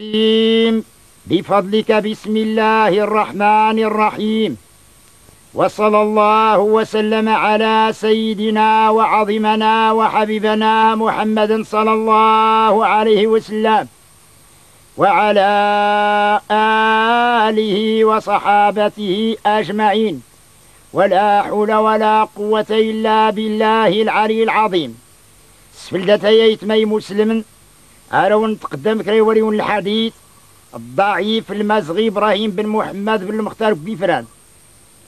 الرحيم. بفضلك بسم الله الرحمن الرحيم. وصلى الله وسلم على سيدنا وعظمنا وحبيبنا محمد صلى الله عليه وسلم وعلى آله وصحابته أجمعين، ولا حول ولا قوة إلا بالله العلي العظيم. سفلدة يتمي مسلم أرون تقدم كريوريون الحديث الضعيف المزغي إبراهيم بن محمد بن المختار بفران.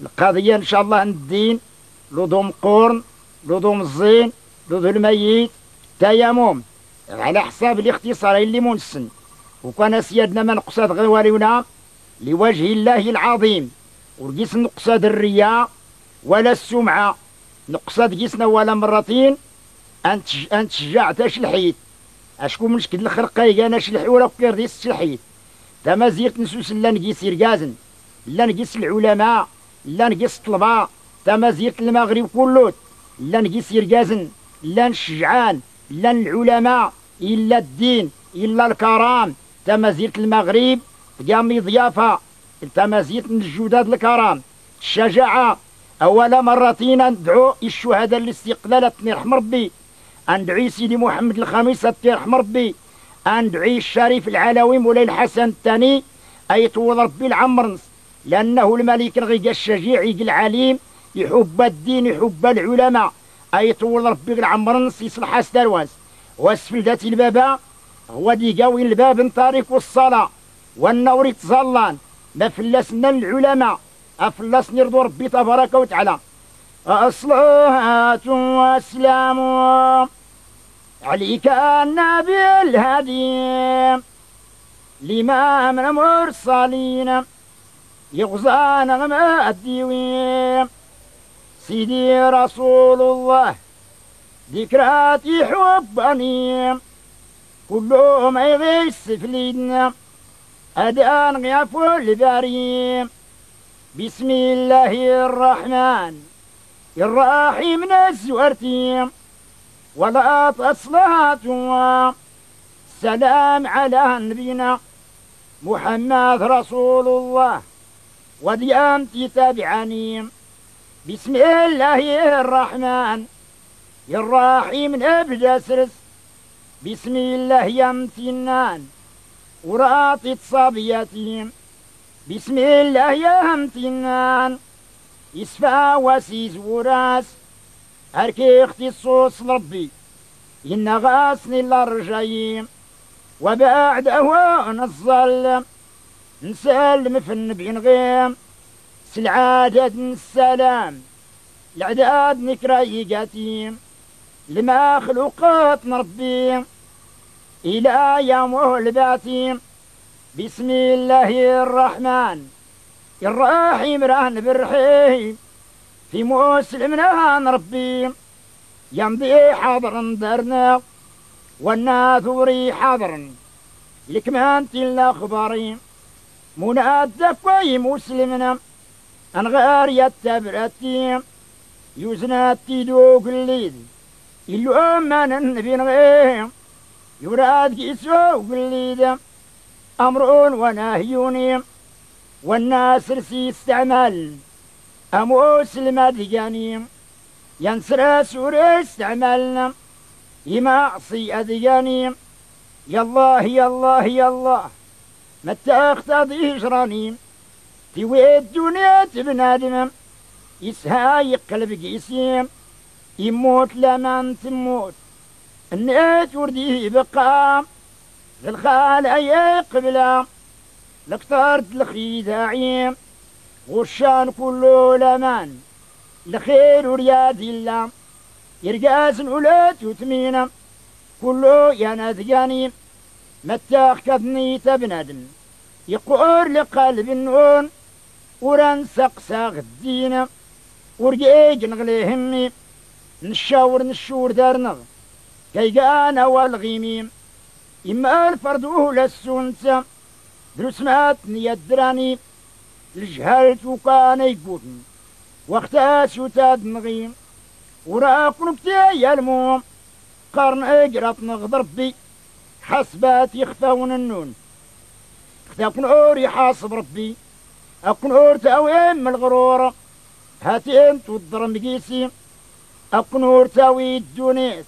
القضية إن شاء الله الدين لضم قرن لضم الزين لضم الميت تيمم على حساب الاختصار اللي منسن، وكان سيادنا ما نقصد غواريونا لوجه الله العظيم، ورقيس نقصد الرياء ولا السمعة، نقصد قيسنا ولا مرتين أن تشجع تشلحيت أشكون من شكل الخرقة يانا شلحي ولا كير ديس شلحيت تما زيرت نسوس لا نقيس يرقازن لا نقيس العلماء لا نقيس الطلبة تما زيرت المغرب كله لا نقيس يرقازن لا نشجعان لا العلماء إلا الدين إلا الكرام تما زيرت المغرب قامي ضيافة تما زيرت من الجداد الكرام الشجاعة. أول مرتين ندعو الشهداء للاستقلال يرحم ربي، أندعي سيدي محمد الخامس يرحم ربي، أندعي الشريف العلوي مولاي الحسن الثاني أيطول ربي العمرنس، لأنه الملك غيق الشجيع العليم يحب الدين يحب العلماء أيطول ربي العمرنس يصلح استروانس. واسفل ذات البابا هو ديقاوي الباب طريق والصلاة والنور يتظلان ما فلسنا العلماء أفلسني رضو ربي تبارك وتعالى. الصلاة والسلام عليك النبي الهدي الإمام المرسلين يغزانا ما الديوين سيدي رسول الله ذكراتي حبني كلهم يغيس فليدنا أدان غيافو البريم. بسم الله الرحمن الرحيم نزورتي ولا تصلاة سلام على نبينا محمد رسول الله وديامتي تابعني. بسم الله الرحمن الرحيم نبدا سرس بسم الله يمتنان وراطي صبيتي بسم الله يمتنان يسفى وسيز وراس أركي اختصاص ربي إن غاسني الرجايم وبعد أهوان الظل نسلم في النبي نغيم سلعادة السلام العداد نكراي قاتيم لمخلوقات ربي إلى يوم الباتيم. بسم الله الرحمن الرحيم رهن بالرحيم في مسلم رهن ربي يمضي حاضر درنا والناثوري حاضر لكمانتي الأخباري منادى كوي مسلمنا أنغار يتبرتي يوزناتي دوق الليل إلو أمان النبي نغيم يراد كيسو الليل أمرون ونهيوني والناس رسي استعمال أموسلمة دياني ينسر سوري استعمالنا يمعصي أدياني يالله يالله يالله متى اختضي هجراني في ويد دنيا بنادم يسهاي قلب قيسيم يموت لمن تموت النيت ورديه بقى للخال أي قبلة لكترت الخداعيم والشان كله لمان لخير ورياد الله يرقاس الولاد وتمينة كله ينادقاني متاخ كذني تبنادم يقور لقلب النون ورنسق ساغ الدين ورقيق نغلي همي نشور دارنغ كيقانا والغيميم إما الفرد ولا السنسة دروس ماتني الدراني الجهلت وكان يقودني وقتها شتاد نغيم وراكن بتاعي الموم قرن اقرط نغضر بي حسبات يخفون النون أكون عوري حاسب ربي أكون عور تاوي من الغرور هاتين تودر مقيسي أكون عور تاوي الدونيس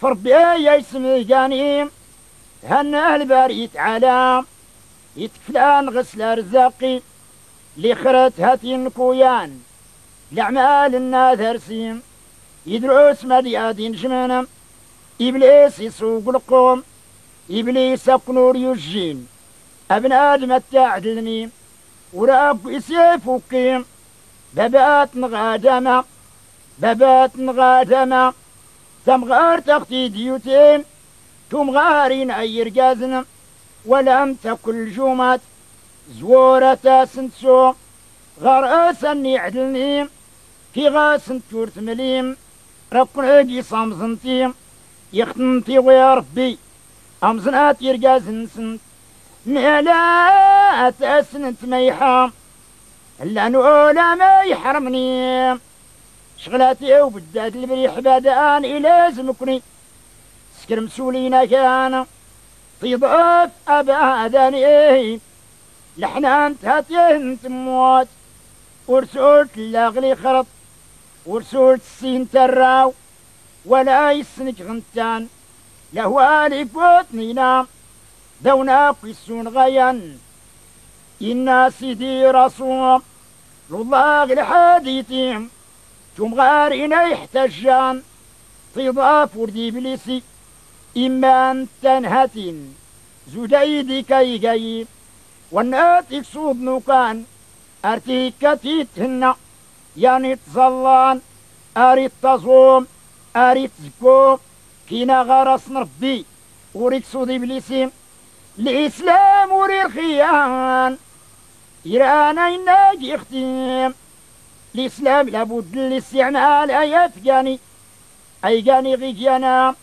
فربي يا اسمي جاني هنا الباري تعالى يتكفلان غسل رزاقي لخرت هاتين كويان لعمال الناثر سيم يدروس مديادين جمانا إبليس يسوق القوم إبليس أكنور يجين ابن آدم التعدلني وراب يسيف وقيم بابات نغادمة بابات نغادمة تمغار تختي ديوتين تمغارين أي رجازنا ولم تكل جومات زورة سنتسو غرأسا يعدلني في غاس تورت مليم ركن عقي صامزنتي يختنتي ويا ربي أمزنات يرقازن سنت مهلات أسنت ميحام إلا نولا ما يحرمني شغلاتي وبدات البريح بادان إلى زمكني سكر مسولينا كان تضعف أباداني لحنان تهاتين تموت ورسولت لاغلي خرط ورسولت السين تراو ولا يسنك غنتان لهوالي فوتنينا دونا قيسون غيان إنا سيدي رسول الله الحديثين تمغارنا يحتجان تضاف وردي بليسي إما أن تنهتين زديدي كي جاي والناتك صوب نوكان أرتيكتيتهن يعني تظلان أريد تصوم أريد تزكو كينا غرس ربي وريك صودي بليسي الإسلام وري الخيان إيرانا يناجي اختيم الإسلام لابد للاستعمال أيافقاني أيقاني غيجانا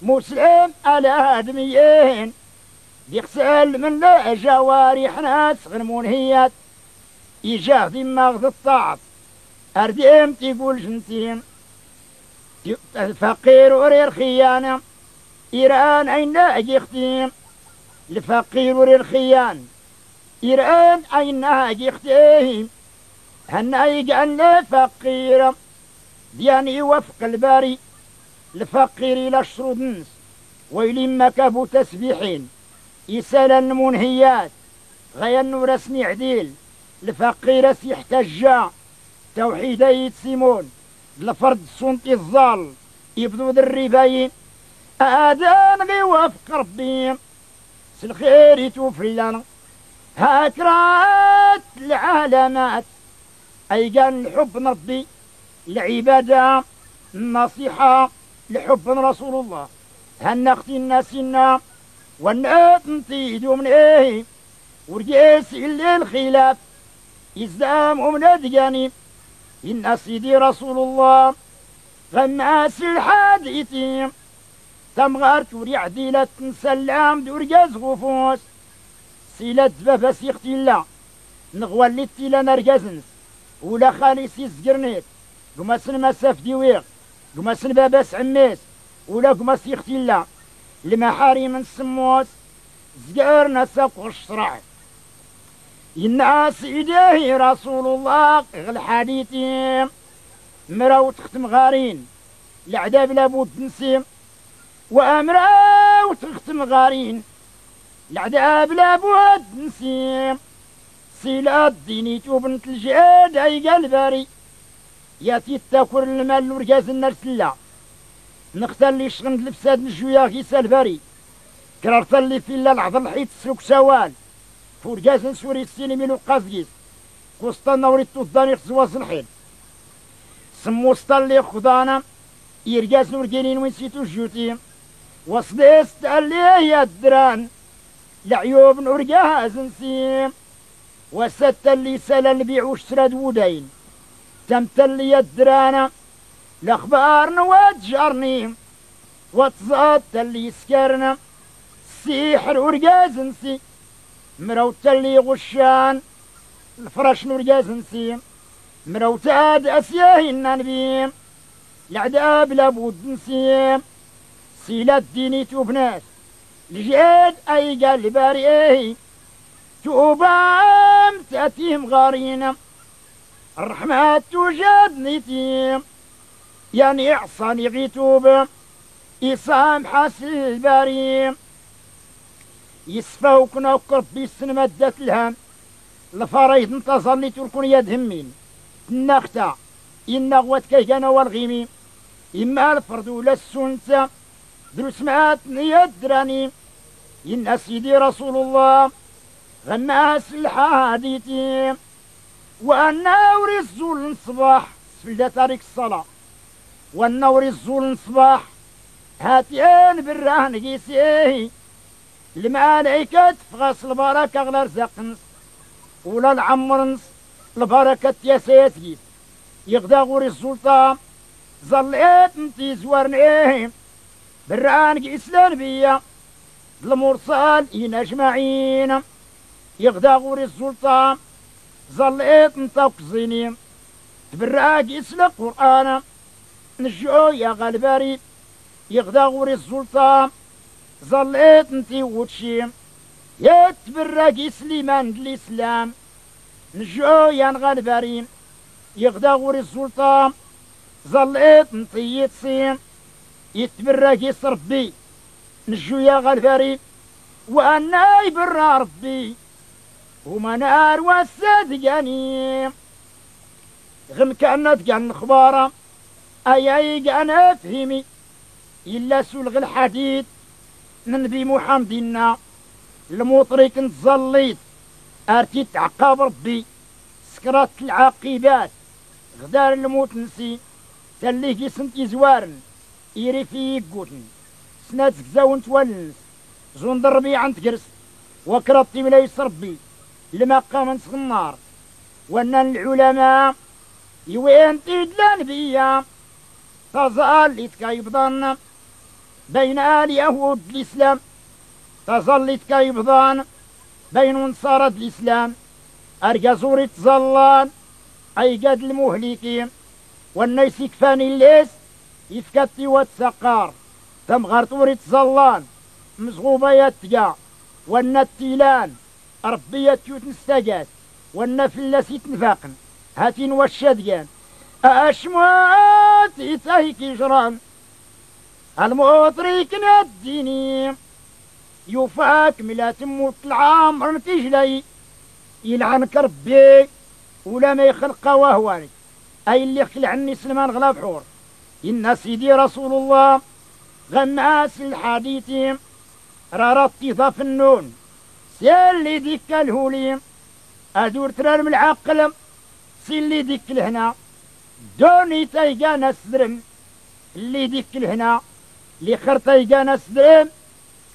مسلم على آدميين يغسل من لا جوارح ناس غير منهيات إيجاه دماغ الطعب أرديم تقول جنتين الفقير وري الخيانة إيران أين أجي اختيم الفقير وري الخيان إيران أين أجي اختيم هنا يجعلنا فقيرا دياني وفق الباري الفقير إلى شرود نس ويلما كابو تسبيحين يسال المنهيات غير رسمي عديل الفقير يحتجا توحيدا يتسيمون لفرد السنطي الظال يبدو ذا الرباين آدان غي وفق ربي سالخير يتوفلنا هاكرات العالمات أي كان الحب نربي العبادة النصيحة لحب رسول الله هنختي الناسنا والنات نطيدو من ايه ورجيس اللي الخلاف يزدام من ادقاني إن سيدي رسول الله غماس الحادثين تمغارت وري عديلة نسلام دورجاز غفوس سيلة بابا سيختي الله نغوى اللي تيلا نرجازنس ولا خالي سيزقرنيت قماسن مساف ديوير قماسن باباس عميس ولا قماس يختي الله لمحارم السموس زقار نساق والشرع الناس إليه رسول الله الحديثين مراو تختم غارين العذاب لابد نسيم وأمراو تختم غارين العذاب لابد نسيم سيلات دينيت وبنت الجهاد أي قلباري ياتي تاكل المال ورجاز النرسلة نختار لي شغند الفساد الجويا غيسا الباري كررت اللي في الله العظم الحيط سلوك سوال فرجاز نسوري السينمي لو قازقيس كوسطانا وريتو الداني خزواز الحيل سمو سطالي خضانا يرجاز نورجينين وين سيتو جوتي وصديس تالي يا الدران العيوب نورجاز نسيم وست اللي سال البيع وشتراد ودين تمتلي يا الدرانا الاخبار نواتجرني وتصاد اللي سكرنا السيحر ورجاز نسي مروت اللي غشان الفرش نورجاز نسي مروتاد اسياهن نبيم العذاب لابد نسيم سيلات ديني توبناس الجهاد اي قال باري توبام تأتيهم غارينا الرحمة توجد نيتيم يعني عصاني غيتوب يسامح البريم يسفاوك نوك ربي السن مدت الهم الفرايد انتصر لي تركون يد همين النختا إن غوات كيكنا والغيمي إما الفرد ولا السنسة دروس معاتني يدراني إن سيدي رسول الله غماس الحاديتي وأنا وري الزول الصباح سفلة تاريك الصلاة وأنا وري الزول الصباح هاتيان بالرهن قيسيه الملائكة تفغس البركة غلا رزقنس ولا العمرنس البركة يا سيتي يغدا غوري السلطان ظليت انتي زوارنيه بالرهن قيسلان بيا المرسل أجمعين يغدا غوري السلطان ظليت نتوقزيني تبراك يسلق قرآن نجو يا غالباري يغدا غوري السلطان ظليت نتي وتشي يا تبراك سليمان الإسلام نجو يا غالباري يغدا غوري السلطان ظليت نتي يتصيم يتبراك ربي نجو يا غالباري وأنا يبرا ربي وما نار والصدقاني غم كانت كان اخباره اي انا فهمي الا سلغ الحديد نبي محمدنا المطري كنت ظليت ارتي تعقاب ربي سكرات العاقبات غدار الموت نسي تلي في سنتي زوارن يري في يقوتن سنات زاون تولنس زون دربي عن تقرس وكرتي ملايس ربي لما قام النار وان العلماء يوين تيدلان بيا تظل يتكايبضان بين اليهود الاسلام تظل يتكايبضان بين نصارى الاسلام ارجع زوري تظلان اي قد المهلكين والناس يكفاني الليس يفكتي وتسقار تم غرطوري تظلان مزغوبة يتقع وان التيلان ربية نستجاد والنفلس يتنفاقن هاتين والشديان أشمات يتهيك يجران المطريك نديني يوفاك ملا تموت العامر تجلي يلعنك ربي ولا ما يخلق وهواني أي اللي خلعني سلمان غلاب حور إن سيدي رسول الله غماس الحديث رارطي ضاف النون سيلي ديك الهولي ادور ترار من العقل سيلي ديك لهنا دوني تايقانا سدرم اللي ديك لهنا اللي خر تايقانا سدرم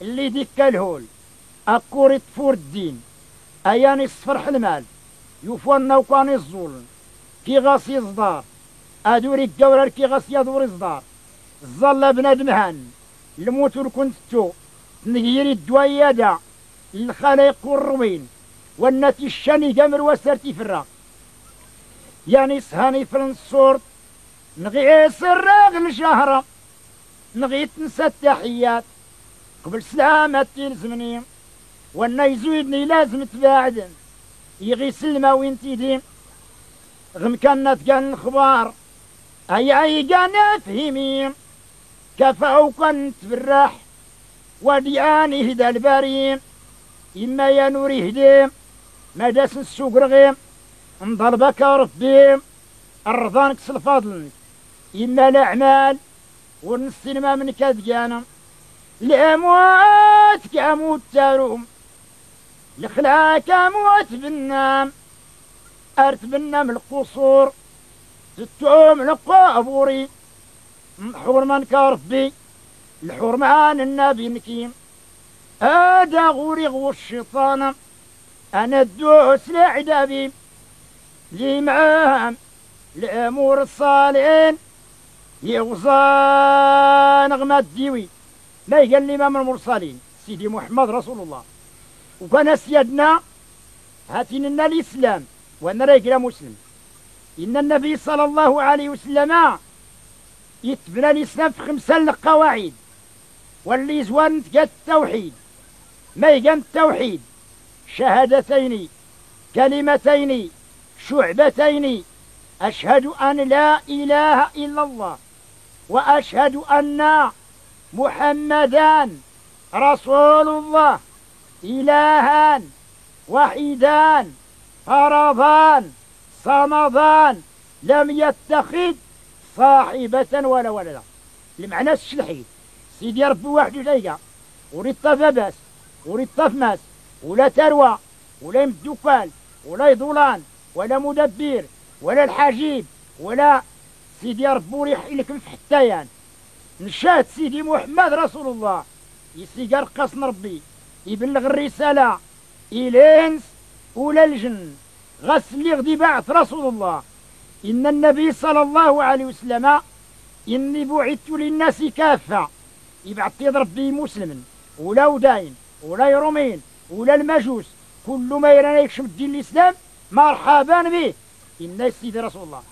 اللي ديك الهول اكوري تفور الدين اياني الصفرح المال يوفونا وكاني الظلم كي غاس يصدار ادوري الجورر كي غاس يدور يصدار الظل بنادم هان الموتور كنت تو نغيري الدويادة الخلايق والروين والنتي الشاني قمر وسرتي فرا يعني سهاني فرنسور نغيس الراغل شهرة نغيت نسى التحيات قبل سلامة تلزمني وانا يزودني لازم تباعدن يغيس الماء وين تيدي غم كانت كان الخبار اي كان فهمي كفاو كنت بالراح ودياني هدا الباريم إما يا نوري هديم ما داس السوق رغيم نضربك ربي الرضانك الفضل إما الأعمال والسينما من كذجانا الأموات كاموت تاروم الخلاق كاموت بالنام أرت بالنام القصور تتوم القابوري حرمان كربي الحرمان النبي نكيم هذا غوري غور الشيطان انا الدوس لعدابي لي معاهم الامور الصالحين يغزان نغمة الديوي ما يقال الامام المرسلين سيدي محمد رسول الله وكان سيدنا هاتين لنا الاسلام وانا راجل مسلم ان النبي صلى الله عليه وسلم يتبنى الاسلام في 5 القواعد واللي زوان تقاد التوحيد ما يقام التوحيد شهادتين كلمتين شعبتين أشهد أن لا إله إلا الله وأشهد أن محمدا رسول الله إلهان وحيدان فرضان صمدان لم يتخذ صاحبة ولا ولدا. المعنى الشلحي سيدي ربي واحد جايقة وريد طفباس وريد طفماس ولا تروى ولا يمدوكال ولا يضولان ولا مدبر ولا الحجيب ولا سيدي ربي وريح لك الفتيان نشات سيدي محمد رسول الله يسيقر قصن ربي يبلغ الرسالة إلينس ولا الجن غس اللي غدي بعث رسول الله إن النبي صلى الله عليه وسلم إني بعثت للناس كافة يبعث يضرب به مسلم ولا وداين ولا يرومين ولا المجوس كل ما يرانا يكشف الدين الإسلام مرحبا به. إن سيدي رسول الله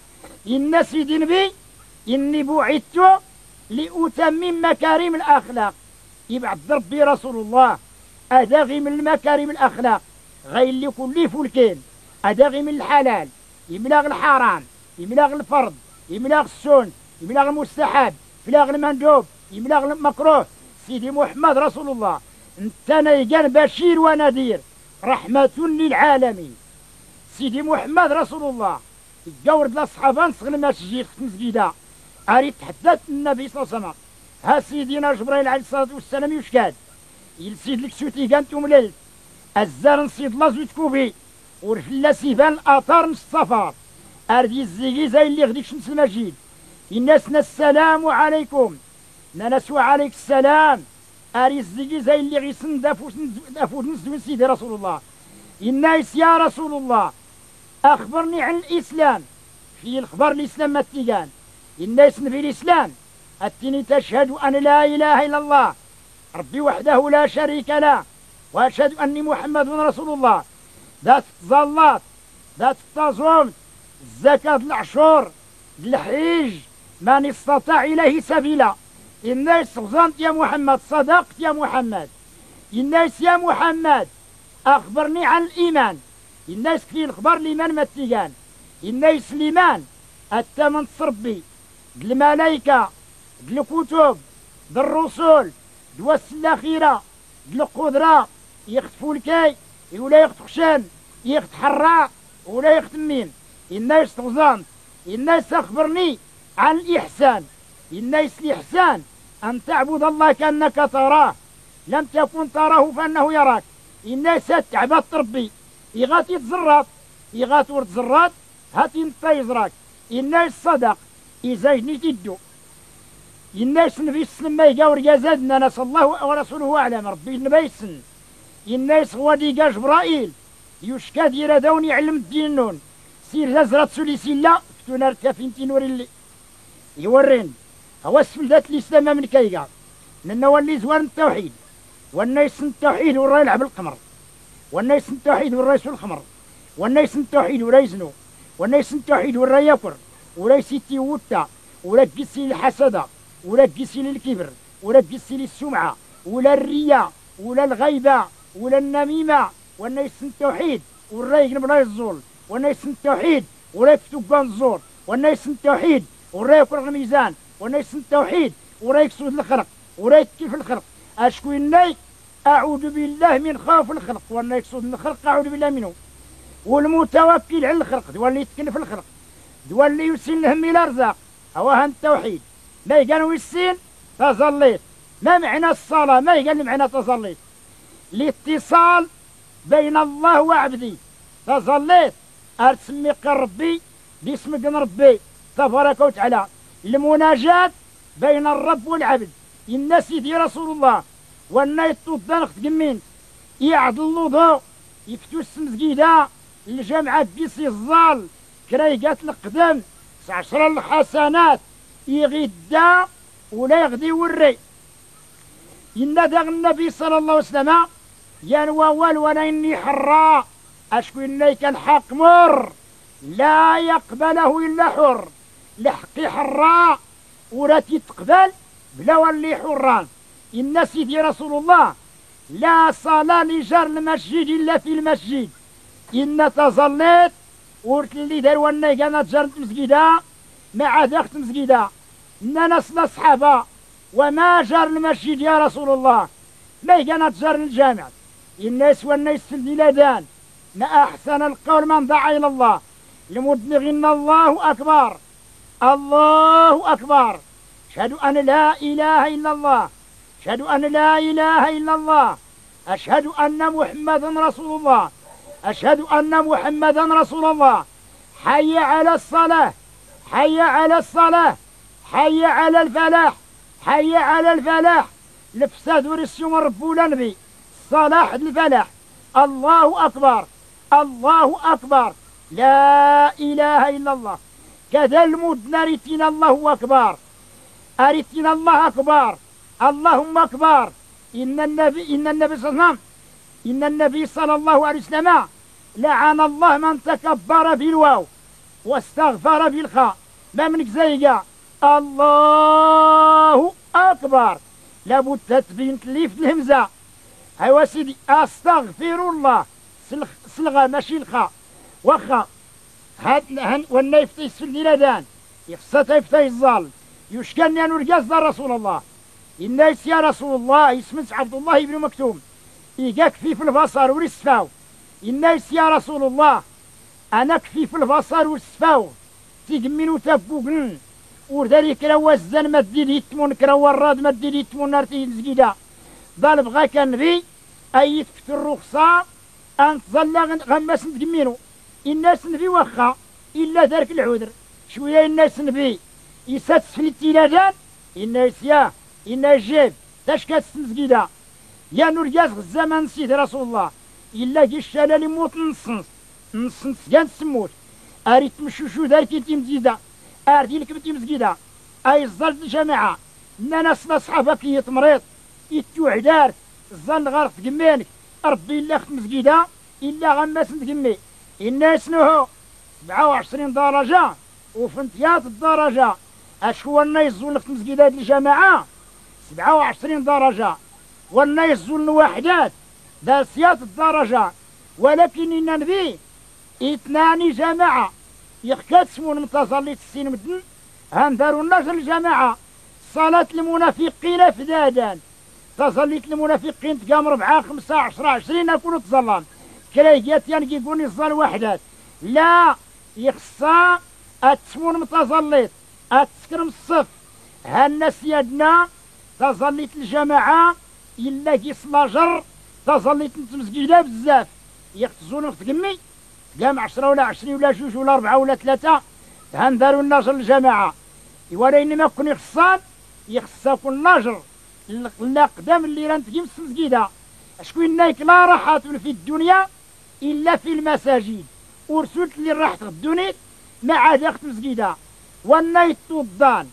إن سيدي نبي إني بعثت لأتمم مكارم الأخلاق يبعث ربي رسول الله أدغي من المكارم الأخلاق غير لكل فلكين أدغي من الحلال يبلغ الحرام يبلغ الفرض يبلغ السنن يبلغ المستحب يبلغ المندوب يبلغ المكروه. سيدي محمد رسول الله انت نيجان بشير ونذير رحمة للعالمين. سيدي محمد رسول الله يجاورد لصحابان صغر المسجد في مسجدة أريد تحدث النبي صلى الله عليه وسلم ها سيدنا جبريل عليه الصلاة والسلام يشكاد يلسيد لك سوتي كانتم ليل الزار نصيد لازوت كوبي ورفلا سيفان الأطار نص السفر أردي الزيقي زي اللي غديك شمس المجيد الناسنا السلام عليكم ننسوا عليك السلام أري الزيقي زي اللي غيسن دافوت نزدون سيدي رسول الله الناس يا رسول الله أخبرني عن الإسلام في الخبر الإسلام ما التيجان الناس في الإسلام أتني تشهد أن لا إله إلا الله ربي وحده لا شريك له وأشهد أني محمد رسول الله ذات التظلات ذات التصوم الزكاة العشور الحج من استطاع إليه سبيلا. الناس غزنت يا محمد صدقت يا محمد الناس يا محمد أخبرني عن الإيمان الناس في الخبر الإيمان ما التيجان الناس الإيمان التمن ربي الملائكة الكتب الرسل الوس الأخيرة القدرة يختفوا الكي ولا يختخشان يختحراء ولا يختمين. الناس تغزانت الناس أخبرني عن الإحسان الناس الإحسان أن تعبد الله كأنك تراه لم تكن تراه فأنه يراك. الناس تعبد ربي يغات يتزرط يغات ورد زرات هاتي انت يزراك. الناس صدق إزاجني تدو الناس النبي السلم ما يقاور جازادنا نسأل الله ورسوله أعلم ربي النبيسن. الناس غادي قا جبرائيل يشكاد يردون يعلم الدين نون سير زرات سوليسي لا فتونا رتافين نور اللي يورين هو السفلدات الإسلام من كيقا نولي زوار التوحيد والناس التوحيد والرا يلعب القمر والناس التوحيد والرا يسوي الخمر والناس التوحيد والرا يزنو والناس التوحيد والرا يكر ولا يسيتي وتا ولا تقسي الحسد ولا تقسي الكبر ولا تقسي السمعة ولا الرياء ولا الغيبة ولا النميمة والناس التوحيد والرا يقلب لا يزول والناس التوحيد ولا يكتب الزور والناس التوحيد والرا يكون الميزان والناس التوحيد ولا يكسود الخلق ولا يكيف الخلق أشكو الناي أعوذ بالله من خوف الخلق ولا يكسود الخلق أعوذ بالله منه والمتوكل على الخلق دول يتكن في الخلق دول يسين لهم إلى الأرزاق هوها التوحيد ما يقالوا السين تظليت ما معنى الصلاة ما يقال معنى تظليت الاتصال بين الله وعبدي تظليت أرسمك ربي باسمك ربي تبارك وتعالى المناجاة بين الرب والعبد الناس يدي رسول الله والناس تضنخ تقمين يعدلوا ضوء يفتوا السمزقيدة الجامعة قيسي الظال كريقات القدم 10 الحسنات يغدا ولا يغدي وري إن داغ النبي صلى الله عليه وسلم ينوى ولا إني حراء أشكو إني كان حق مر لا يقبله إلا حر لحقي حراء ولا تتقبل بلا ولي حران. إن سيدي رسول الله لا صلاة لجار المسجد إلا في المسجد. إن تظليت ورت اللي دار وانا كانت جارت مسجدة مع ذاك مسجدة إن نصل صحابة وما جار المسجد يا رسول الله ما كانت جار الجامع. الناس والناس في البلدان ما أحسن القول من دعا إلى الله لمدنغن الله أكبر الله أكبر. أشهد أن لا إله إلا الله أشهد أن لا إله إلا الله أشهد أن محمدا رسول الله أشهد أن محمدا رسول الله. حي على الصلاة حي على الصلاة حي على الفلاح حي على الفلاح. الفساد ورسيوم ربولا نبي صلاح الفلاح. الله أكبر الله أكبر لا إله إلا الله. كذا المدن أريتنا الله أكبر أريتنا الله أكبر اللهم أكبر. إن النبي صلى الله عليه وسلم إن النبي صلى الله عليه وسلم لعن الله من تكبر بالواو واستغفر بالخاء. ما منك زيقا الله أكبر لابد تتبين تليف الهمزة. هيا سيدي أستغفر الله سلغة ماشي الخاء وخا هاد والنيف تيسفل البلدان يخصة يفتي الظل يشكلني أن رجاز رسول الله. الناس يا رسول الله اسمه عبد الله بن مكتوم إيجا كفي في البصر والسفاو. الناس يا رسول الله أنا كفي في البصر والسفاو تيجمين وتبوغن وذلك لو الزن ما تدير يتمون كرا الراد ما تدير يتمون نارتي زكيدا ضال بغا كان بي أي تفت الرخصة أن تظل غماس نتجمينو. الناس نبي وخا إلا ذلك العذر شوية الناس نبي يساتس في التلادان الناس يا إن جيب تشكات سنزكيدا يا نور جاز الزمن سيد رسول الله إلا جي الشلال يموت نصنص كان سموت أريد مشوشو ذلك تيمزيدا أردي لك بتيمزكيدا أي الظل الجماعة إننا صنا صحابك يتمريض يتوعدار الظل غارق تقمينك ربي إلا خت مزكيدا إلا غماس نتقمي. الناس نوهو 27 درجة وفنتيات الدرجة أشكو الناس زول خت مزكيدا الجماعة 27 درجة والناس زول وحدات داسيات الدرجة. ولكن إن نبي إثنان جماعة يخكتسمون متصلي السين مدن هنداروا الناس الجماعة صلاة المنافقين في دادان تصليت المنافقين تقام 4 5 10 20 أكونوا تصلان كلايجات يعني يقولون الصلاة وحدات لا يخصا أتسمون متصليت أتسكرم الصف هالناس يدنا تصليت الجماعة إلا كي صلاجر تصليت مسجدة بزاف يختزون في تقمي قام 10 ولا 20 ولا 2 ولا 4 ولا 3 هنداروا الناجر الجماعة ولا إنما يكون يخصا كل ناجر الأقدام اللي رانتقيم في المسجدة. شكون نايك لا راحة في الدنيا إلا في المساجد ورسلت اللي راح تغدوني مع داخل المسجدة والنايت الضان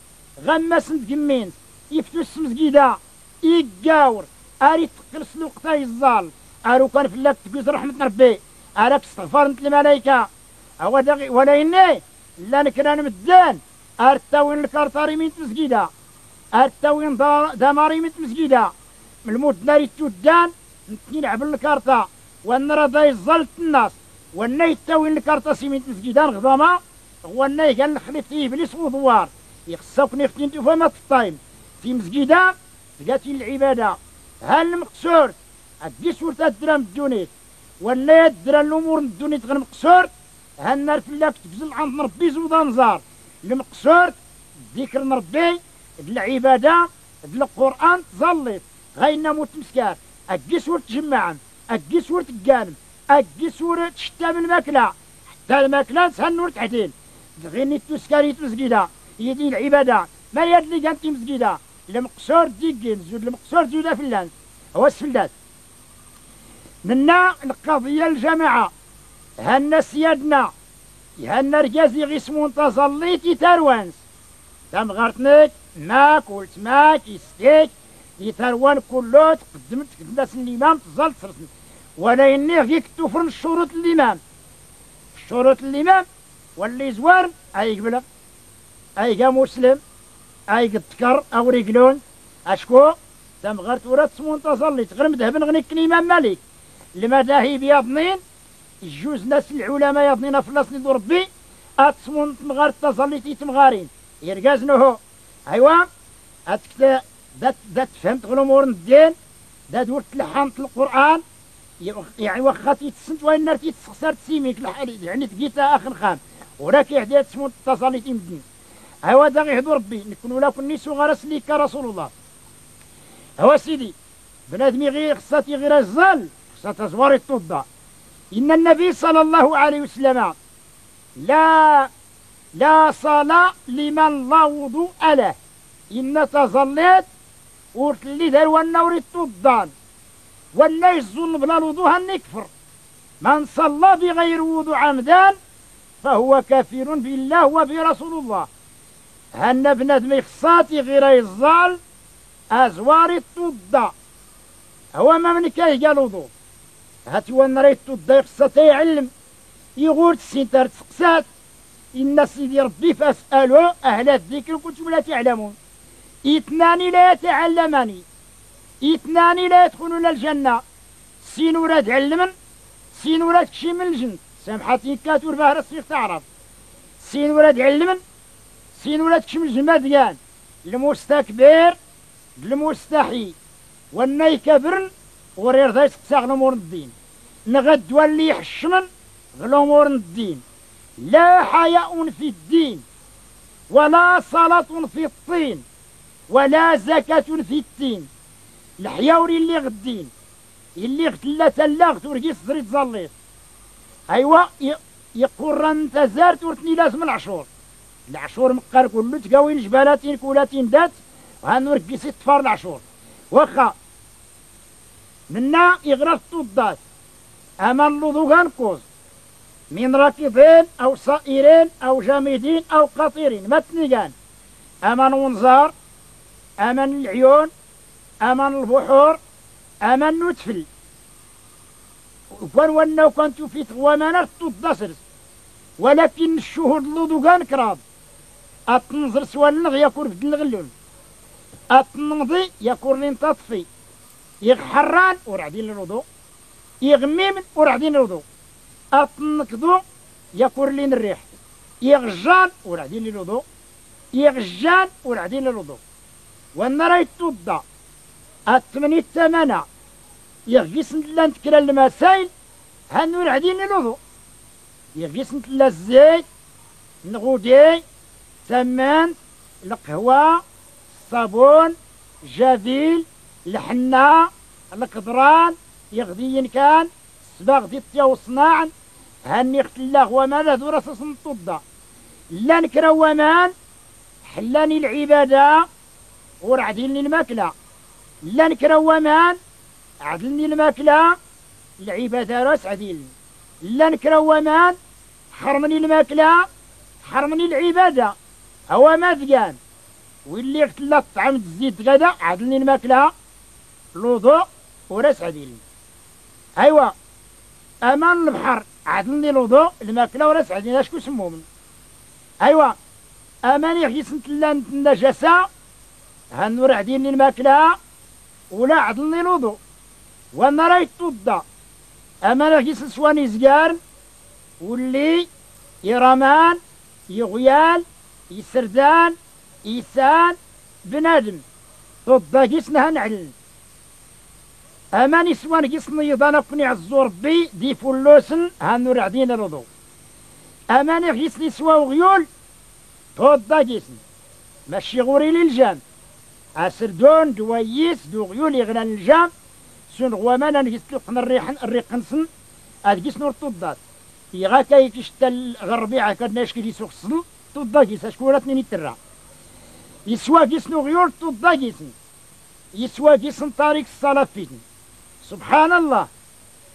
غماس نتقمين يفتوس المسجدة يقاور أريد تقلس الوقت يزال أرو كان في الله تقوز رحمة ربي أراك استغفار انت الملائكة ولا إني لا نكران مدان أرتاوين الكارتاري من مسجدة أرتاوين دماري من مسجدة من الموت ناري تودان نلعب الكارتا ونرى ذا يزلت الناس والناي تاوين الكارتا سيمين مسجدان غضاما والناي قال نخلف فيه إبليس وضوار يخصوك نختين تفهمات الطايم في مسجدة تقاتل العبادة هل المقصور أدي سورة الدرام الدونيت ولا يدرى الأمور الدونيت غير مقصور هالنار في الله تفزل عند ربي زوضا نزار المقصور ذكر ربي العبادة القرآن تظلت غينا موت مسكار أدي سورة جماعة أدي سورة الجانب أدي سورة شتام الماكلة حتى الماكلة سهل نور تحتين غيني تسكاري مسجدة يدي العبادة ما يدلي كانت مسجدة المقصور ديكين زود المقصور زودا في اللانس هو السفلات منا القضية الجماعة هنا سيادنا هنا رجازي غيسمون تصليتي تروانس تم غرتنك ماك ولت ماك يستيك يتروان كله تقدمت الناس الإمام تظل ترسم ولا إني غيك تفرن شروط الإمام شروط الإمام واللي زوار أي قبل أي مسلم أي قد تكر أو رجلون أشكو تمغرت ورا تسمون تصليت غير مذهب غنيك الإمام مالك المذاهب يظنين جوج ناس العلماء يظنين فلسطين دو ربي أتسمون تمغرت تصليتي تمغارين يرقازنوه أيوا أتكتا دات فهمت غلومور الدين دات ورت لحنت القرآن يعني واخا تيتسنت وين نار تيتسخسر تسيميك يعني تقيتها اخر خام وراك يحدى تسمو التصاليت يمدن ايوا دا غيهدو ربي نكونوا لا كون نيسو غرس ليك رسول الله ايوا سيدي بنادمي غير خصاتي غير الزال خصها زواري التوضا ان النبي صلى الله عليه وسلم لا صلاة لمن لا وضوء له ان تظليت ورت اللي دار والنور التوضان ولا يظن بلا الوضوء هنكفر من صلى بغير وضوء عمدان فهو كافر بالله وبرسول الله هن بنادم خصاتي غير يزال ازوار التوضا هو ما من كاي قال وضوء هاتي وانا ريت التوضا خصاتي يعلم يقول السنتر تسقسات ان سيدي ربي فاسالوا اهل الذكر كنتم لا تعلمون اثنان لا يتعلماني اثنان لا يدخلون الجنة سين وراد علمن سين وراد كشي من الجن سامحتي كاتور باه راسك تعرف سين وراد علمن سين وراد كشي من الجن مديان المستكبر المستحي والناي كبرن ورير ذا يسقساغ الامور الدين نغد ولي يحشمن الامور الدين لا حياء في الدين ولا صلاة في الطين ولا زكاة في التين الحياوري اللي غدين اللي غتلا تلاغت ورقيس زريت زليت ايوا يقول انت زارت ورتني لازم العشور مقار كله تقاوين جبالاتين كولاتين دات وهنورقيس يطفار العشور واخا منا يغرق الطودات اما اللوضو كنكوز من راكبين او صائرين او جامدين او قطيرين ما تنيقان امان ونزار امان العيون امان البحور امان نتفل ونو كنت في ثوامنا تضسرس ولكن الشهود لوضو كان كراب اتنظر سوالنغ يكون في الغلون اتنضي يكون لين تطفي يغحران ورعدين الوضوء يغميم ورعدين الوضوء اتنكضو يكون لين الريح يغجان ورعدين الوضوء يغجان ورعدين الوضوء والنار يتوضا الثمانية الثمانة يغيس نتلا نتكرا المسائل هنور عدين الوضوء يغيس نتلا الزيت نغودي ثمان القهوة الصابون جافيل الحنة القدران يغدين كان سباغ دي الطيا وصناعا هني اختلا ومان ذو رصص نتوضا لا نكرا ومان حلاني العبادة ورعدين الماكلة لا نكرا ومان عدلني الماكلة العبادة راس عديل لا نكرا ومان حرمني الماكلة حرمني العبادة هو ما ذقان واللي اختلا الطعام الزيت غدا عدلني الماكلة الوضوء وراس عديل ايوا امان البحر عدلني الوضوء الماكلة وراس عديل اشكو سموهم ايوا امان يغيس نتلا النجاسة هنور عديني الماكلة ولا عدلني الوضوء وانا رايت توضا اما راكيس سواني زقار واللي يرمان يغيال يسردان إيسان بنادم توضا كيسنا هنعلن اما نسوان كيس نيضان كني عزور بي دي فلوسن هنور عديني الوضوء اما نغيس نسوا وغيول توضا كيسن ماشي غوري للجام أسردون دويس دو غيول يغلان الجام سون غوامان نجسلقن الريقنسن أدقيس نور طودات يغاكا يكشتا الغربيعة كدناش كي سوخصن طودا كيس أشكورتني نترا يسوا كيس نو غيول طودا كيسن يسوا كيسن طريق الصلاة فيتن سبحان الله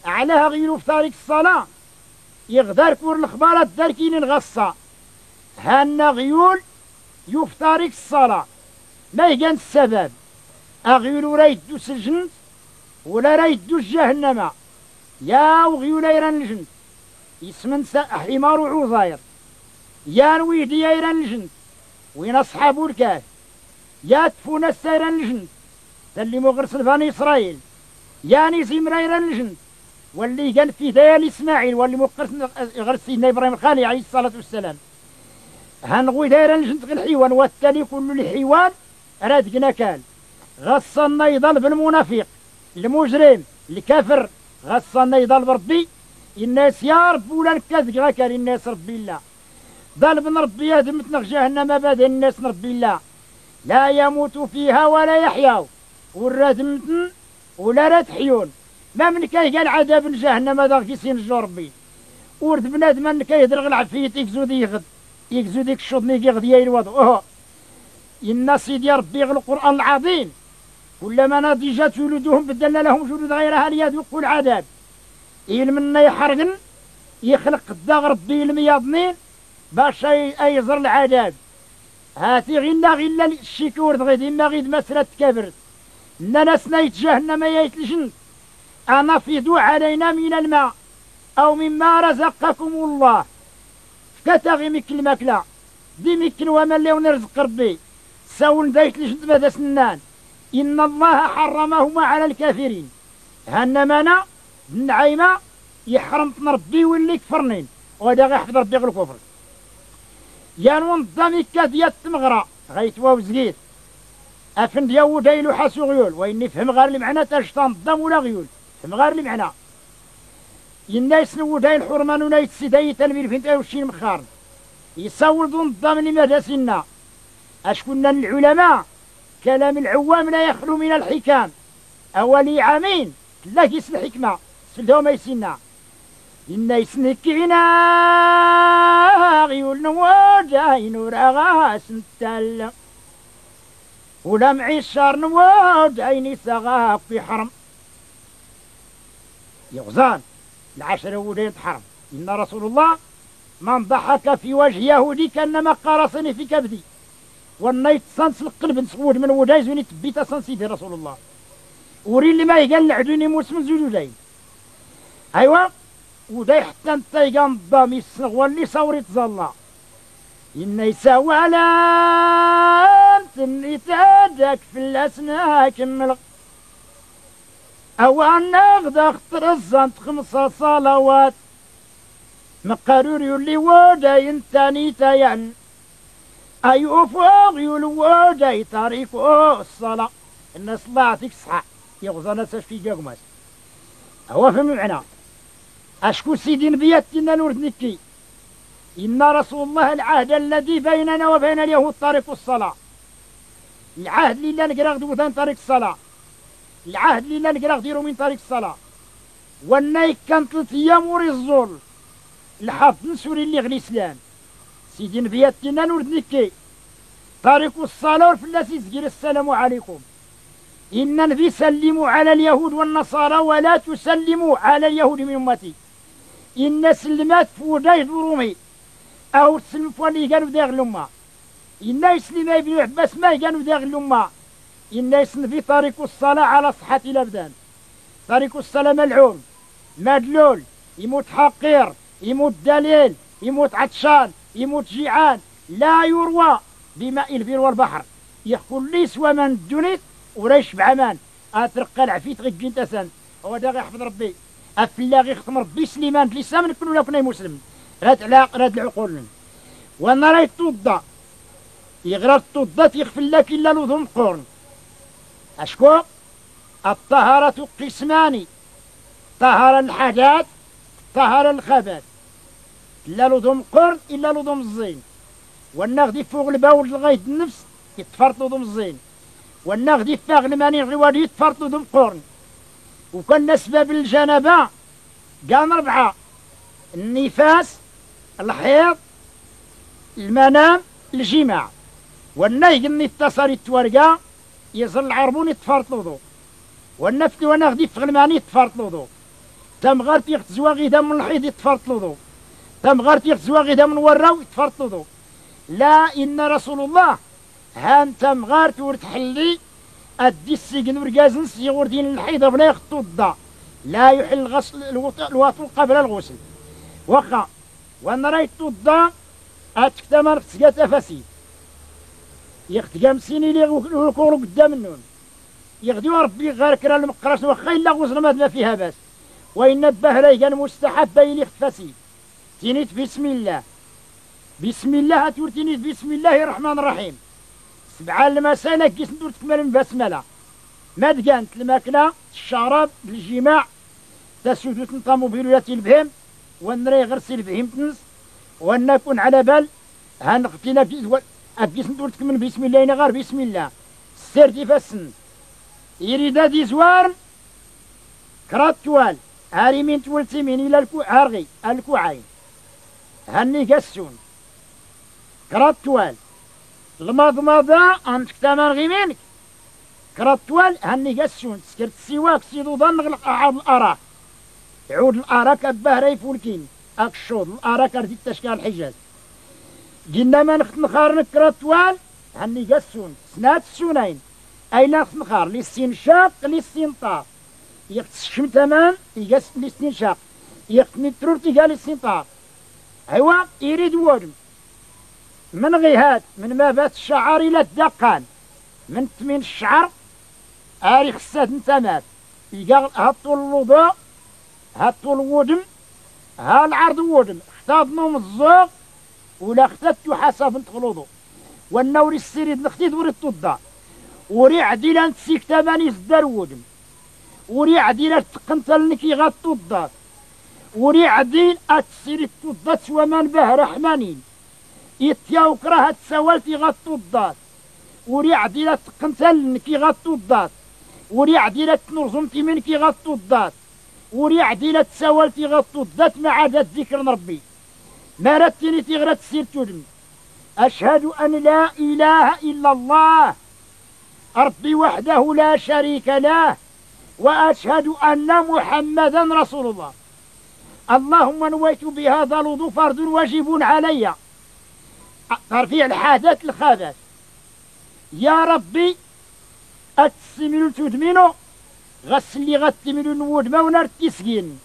علىها غيرو في طريق الصلاة يغدار كور الخبارات داركين الغصة هانا غيول يوف طريق الصلاة ما يقان السبب أغيولو رايدو سجن ولا رايدو جهنم يا وغيولا يران الجن يسمن حمار وعوزاير يا نويدي يران الجن وين أصحابو الكاف يا تفونا سيران الجن سلموا غرسل بني إسرائيل يعني زمرير الجند واللي كان في ديال إسماعيل واللي مقرس غرس سيدنا إبراهيم الخالي عليه الصلاة والسلام هنغوي داير الجند غير الحيوان والتالي كل الحيوان راد كان غصنا يضل بالمنافق المجرم الكافر غصنا يضل بربي الناس يا رب ولا نكذب غاكر الناس ربي الله ضل بن ربي هدمتنا جهنم بعد الناس ربي الله لا يموت فيها ولا يحيا والردمتن ولا راد حيون ما من قال عذاب جهنم هذا كيسين ربي ورد بنادم من كيهدر غير العفيت يكزو يغد يكزو ديك الشوطني كيغدي الوضع إن سيدي ربي القرآن العظيم كلما نضجت جلودهم بدلنا لهم جلود غيرها ليذوقوا العذاب منا يحرقن يخلق الدغ ربي المياضنين باش يزر العذاب هاتي غلا الشكور غيدي ما غيد مسرة كبرت ناس نيت جهنم يتلجن أنا فيدوا علينا من الماء أو مما رزقكم الله كتغي مك الماكلة دي مكن وما اللي ونرزق ربي ساون دايت لجند ماذا سنان إن الله حرمهما على الكافرين هنمانا النعيمة يحرم ربي واللي كفرنين وهذا غيحفظ ربي غير الكفر يا نظامي كذية تمغرى غيتوا وزقيت أفن دياو دايلو حاسو غيول وإني فهم غير المعنى تاجتان الضم ولا غيول فهم غير المعنى الناس نو دايل حرمان ونايت سيداي تلمير فين تاوشين مخارن يساول دون الضم لماذا سنا أشكنا العلماء كلام العوام لا يخلو من الحكام أولي عامين لا يسل الحكمة سلدو ما يسنا إن يسنكينا غيول نواجاي نور أغاس نتال ولم عشار نواجاي نساغاق في حرم يغزان العشر ولين حرم إن رسول الله من ضحك في وجه يهودي كأنما قرصني في كبدي والنيت صنص القلب نسود من وجايز ونيت بيتا صنصيدي رسول الله وري اللي ما يقال العدوني موسم زوجين ايوا وداي حتى انت يقام الضام يسنغ واللي صوري تظلا إن يساوي على اللي تادك في الأسناك كمل أو أن أغدى اختر الزنت 5 صلوات مقارور يولي وجاي انتاني تاين أيوفوغ يولي طريق الصلاة الناس صلاتك صحة يغزانا في جاكماس هو فهم معنا أشكو سيدي نبياتنا نورد نكي إن رسول الله العهد الذي بيننا وبين اليهود طريق الصلاة العهد اللي لا نقرأ دوثان طريق الصلاة العهد اللي لا نقرأ ديرو من طريق الصلاة والنايك كان 3 أيام وري الزول الحافظ نسوري اللي غلي سلام سيدي نبياتنا نورد نكي طريق الصلاة والفلاسي سجل السلام عليكم إن النبي سلموا على اليهود والنصارى ولا تسلموا على اليهود من أمتي إن سلمات فوداي ضرومي أو تسلم فولي قالوا داغ الأمة إن يسلم ابن عباس ما قالوا داغ الأمة إن يسن في طريق الصلاة على صحة الأبدان طريق الصلاة ملعون مدلول يموت حقير يموت دليل يموت عطشان يموت جيعان لا يروى بماء البر والبحر يقول لي سوى من الدنيا وريش بعمان اترقى العفيت غير جنت اسان هو دا غيحفظ ربي افلا غيختم ربي سليمان لسان من كلنا كنا مسلم راد العقول وانا راي توضا يغرى توضا تيغفل لك الا لذوم قرن اشكو الطهارة قسمان طهر الحدث طهر الخبث لا لذوم قرن الا لذوم الزين والنغدي فوق البول لغايه النفس يتفرط لذوم الزين والنغدي فاغ الماني غيوالي يتفرط لذوم قرن وكان اسباب الجنبه كان 4 النفاس الحيض المنام الجماع والنهي اللي اتصل التورقه يزر العربون يتفرط لذو والنفت ونغدي فاغ الماني يتفرط لذو تم غارت يغتزوا غيدا من الحيض يتفرط لذو تم غارت يغتزوا غيدا من وراو يتفرط لذو لا إن رسول الله هان تم غارت ورتحلي أدي السجن ورقازن سيغور دين الحيضة بلا يخطو الضا لا يحل غسل الوطن قبل الغسل وقع وانا رايت الضا اتكتمر تسقات افاسي يختقام سيني لي الكورو قدام النون يغدي ربي غير كرا المقراش واخا إلا غزر ما فيها باس. وإن البهري كان مستحب إلي اختفسي تينيت بسم الله. بسم الله هتورتيني بسم الله الرحمن الرحيم. 7 المسألة كيس ندور تكمل البسملة. ما دقانت الماكلة الشراب الجماع تسودو تنطامو بيلولاتي البهم ونري غرسي البهم تنس ونكون على بال هنقتينا كيس ندور تكمل بسم الله غير بسم الله. سيرتي فاسن يريد هادي زوار كرات توال هاري من تولتي من إلى هارغي الكوعين هني قسون كرات توال المضمضة عندك تمن غي منك كرات توال هني قسون سكرت السواك سيدو ظن نغلق عاد الأراك يعود الأراك أباه فولكين أكشوض الأراك أردي التشكال الحجاز قلنا ما نخت نخارنك كرات توال هني قسون سنات السونين أين نخت نخار للسين شاق للسين طار يقص الشمتمان يقص للسين شاق يقص نترور تيقال للسين طار هوا يريد ودم من غيهات من ما بات الشعر إلى الدقان من تمين الشعر آري خسات نتمات يقال هطول الوضوء هطول الودم ها العرض ودم اختاد نوم الزوق ولا اختدت حسب انت غلوضو والنوري السريد نختيد وريد تضا وري عديلا نتسيك تماني زدار ودم وري عديلا تقنتل نكي غطو الضاد وري عديل اتسيري تضات ومن به رحمانين يتياو كراها تسوالتي غطو الضاد وري عديلا تقنتل نكي غطو الضاد وري عديلا تنرزمتي منكي غطو الضاد وري عديلا تسوالتي غطو الضاد مع عدد ذكر ربي ما رتني تغرى تسير تدم أشهد أن لا إله إلا الله ربي وحده لا شريك له وأشهد أن محمدا رسول الله. اللهم نويت بهذا الوضوء فرض واجب علي ترفيع الحدث الخبث. يا ربي أتسمينو تدمينو غسل لي غتمينو نود ما ونرتي سكين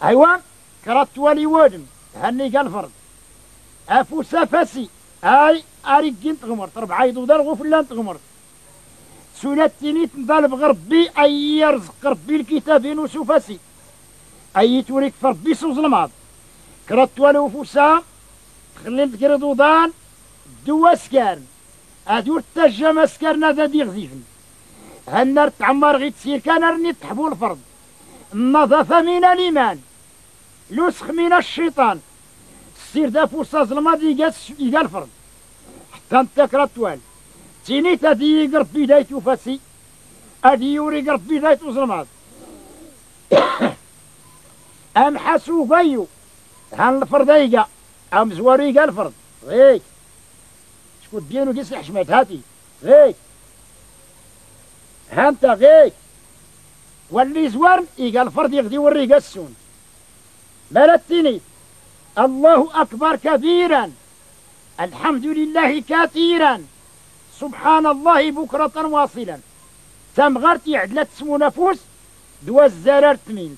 أيوان كرات ولي ودم هني قال فرض أفو سفسي أي أريقين تغمرت 4 يدودار غفلان تغمرت سنتيني تنطالب غربي أي يرزق ربي الكتابين وسفسي أي توريك فربي سوز الماض كرات ولو فوسا تخليل تقردودان دوا سكارن أدور تجمع سكارنا ذا دي غزيفن هالنار تعمر غي تسير كان رني تحبو الفرض النظافة من الإيمان لسخ من الشيطان سير دا فرصة ظلمات يقال الفرض حتى انت كرات توال تيني تادي يقرب بدايتو فاسي ادي يوري يقرب بدايتو ظلمات ام حاسو فيو هان الفرض ايقا ام زوارو يقال الفرض غيك شكون ديالو قيس الحشمات هاتي غيك هانتا غيك واللي زوار يقال الفرض يغدي وري قاسون مالتيني الله أكبر كبيرا الحمد لله كثيرا سبحان الله بكرة واصلا تمغرتي عدلت سمو نفوس دوا الزرار تمين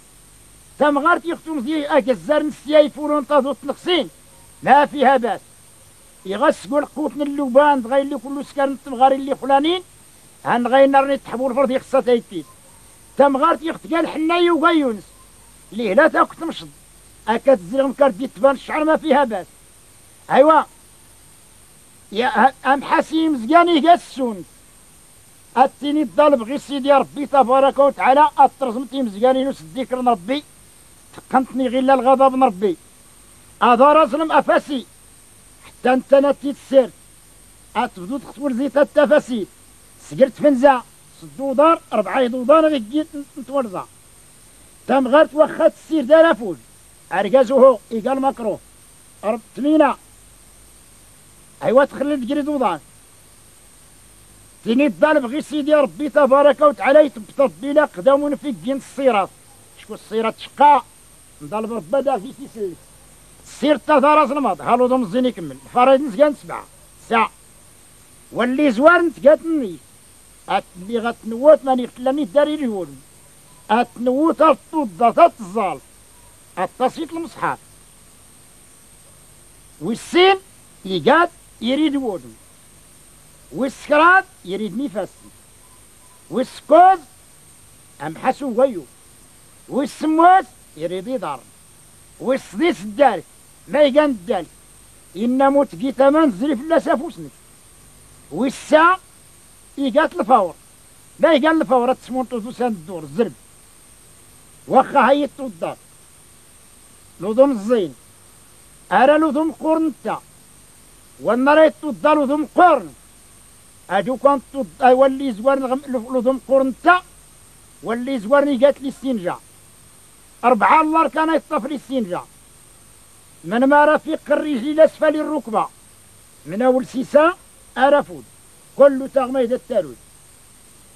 تمغرتي ختم زي الزر نسياي فورون تاضو تنقسين ما فيها باس يغسقوا القوتن اللوبان تغير لي كل سكان تمغاري اللي فلانين هنغير نرني تحبوا الفرض يخصها تايتيس تمغرتي قال حناي وغيونس ليه لا تاكل تمشط أكاد زيغم كاردي تبان الشعر ما فيها باس أيوا يا أم حسيم زقاني قاسون أتيني الضالب غي سيدي ربي تبارك وتعالى أطرزمتي مزقاني نوس الذكر ربي تقنتني غير الغضب من ربي أدار أظلم أفاسي حتى أنت نتي تسير أتبدو تخطور زيت التفاسي سقرت فنزا 6 دودار 4 دودار غي جيت نتورزا تمغرت وخات السير دار فوج أرجازه إيقال مكروه تمينا أيوا تخلي تجري دوضان تيني الضالب غي سيدي ربي تبارك وتعالى يتبطب بلا قدامون في جين الصيرات شكون الصيرات شقا نضالب ربا دا في سيسلك السير تاثار الماض هالو دوم الزين يكمل الفرايد نسقان 7 ساعة واللي زوار نتقاتني اللي غتنوت ماني قتلاني داري الهول أتنوت الطودة الزال التصيط المصحف والسين يقاد يريد ودم والسكرات يريد نفسي والسكوز أم حسو ويو، والسموس يريد دار، والصديس الدارك ما يقان الدالك إن موت قيتا ما نزري في اللاسافوسنك، والسا يقات الفور ما يقال الفور تسمون توسان الدور الزرب واخا هيتو الدار لوضم الزين أرى لوضم قرنتا والنريتو الدار لوضم قرن أدو كانت واللي زوارن لوضم قرنتا واللي زوارني قالت لي السنجا 4 الله كان يطفري السنجا من ما رفيق الرجل لأسفل الركبة من أول سيسا أرفود كل تغميد التالوج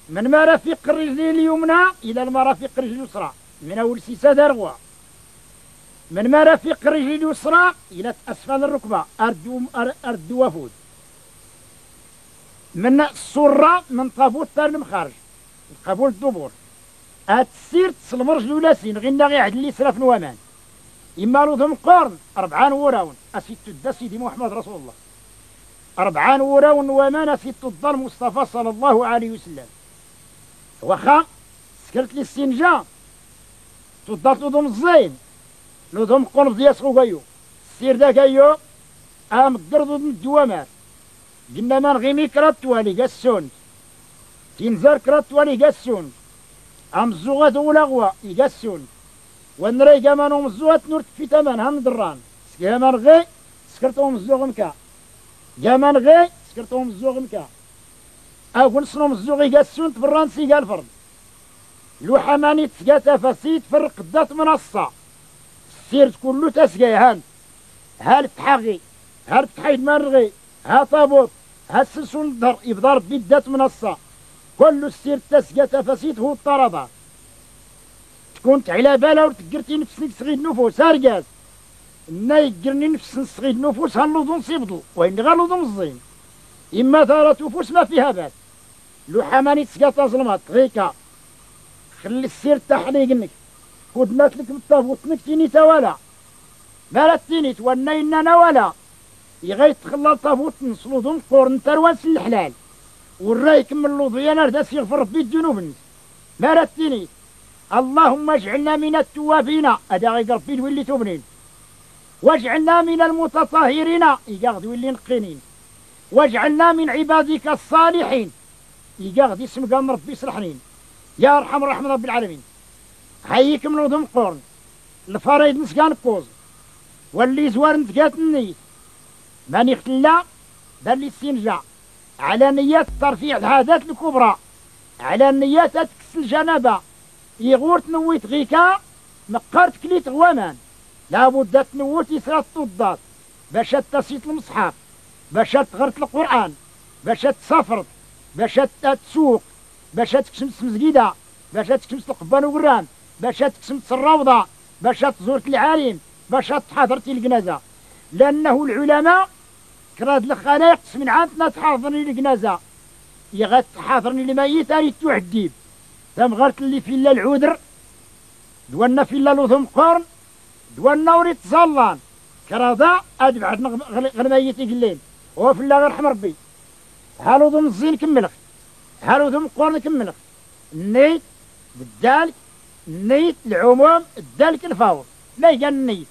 من ما رفيق الرجل اليمنى إلى المرافق الرجل اليسرى من أول سيسا درغوا من ما رفيق الرجل اليسرى إلى أسفل الركبة أرد وفود من السرة من طابوت تار المخارج قبول الدبور أتسير تصلم رجل ولاسين غينا غي عدل لي سلف نوامان إما لوثم قرن 4 وراون أسيت الدا سيدي محمد رسول الله 4 وراون ومان أسيت الدا المصطفى صلى الله عليه وسلم واخا سكرت لي السنجا تضرت لوثم الزين لوثم قرن دياسخو غيو السير دا غيو قرض من الدوامات قلنا ما نغيمي كرات والي قاسون تنزار كرات والي قاسون الزوغات ولاغوا يقاسون ونري كمانهم الزوغات نور في تمن هم دران كمان غي سكرتهم الزوغ مكا كمان غي سكرتهم الزوغ مكا أو نصنهم الزوغ يقاسون تبران سيقا الفرد لو حماني تسقاتا فسيت فرق دات منصة السير كله تسقى هان هال تحاغي هال تحيد مرغي ها طابوت ها السلسون الظهر يبضر بدات منصة كل السير تسقى تفاسيت هو الطردة تكون على بالها وتقرتي نفسك صغيد نفوس هرقاز إنا يقرني نفس صغيد نفوس هاللوضون صيبضو وإن غالوضون الزين إما ثارة نفوس ما فيها باس لو حماني تسقى تظلمات غيكا خلي السير تحليقنك كودنات لك بالطابوتنك تيني تولا مالا تيني تونينا ولا يغيت تخلى طابوت نصلوضون قورن تروانس الحلال والراي يكمل لوضيانا رداس يغفر ربي الذنوب ما رتني اللهم اجعلنا من التوابين هذا غير ربي اللي توبنين واجعلنا من المتطهرين يقاغد واللي نقينين واجعلنا من عبادك الصالحين يقاغد اسم قام ربي صلحنين يا ارحم الراحمين رب العالمين حييك من وضم قرن الفريد نسقان كوز واللي زوار نتقات النيت ماني اختلا بل السنجا على نيات ترفيع العادات الكبرى على نيات تكس الجنابة يغور تنويت غيكا مقارت كليت غوامان لابد تنوت يسرى الطضات باش تسيط المصحف باش تغرت القرآن باش تسافرت باش تسوق باش تكشمس مسجدة باش تكشمس القبان وقران باش تكشمس الروضة باش تزورت العالم باش تحاضرتي الجنازة لأنه العلماء كراد الخلايق من عندنا تحاضرني الجنازة يغات تحاضرني الميت أريد توحديب ثم غرت اللي في الله العودر دوانا في الله لوثم قرن دوانا وريت تصلان كرادا أدفع غلميتي قلين وفي الله غير رحم ربي هالو ضم الزين كملخ هالو ضم قرن كملخ النيت بالدالك النيت العموم الدالك الفاور ما يقال النيت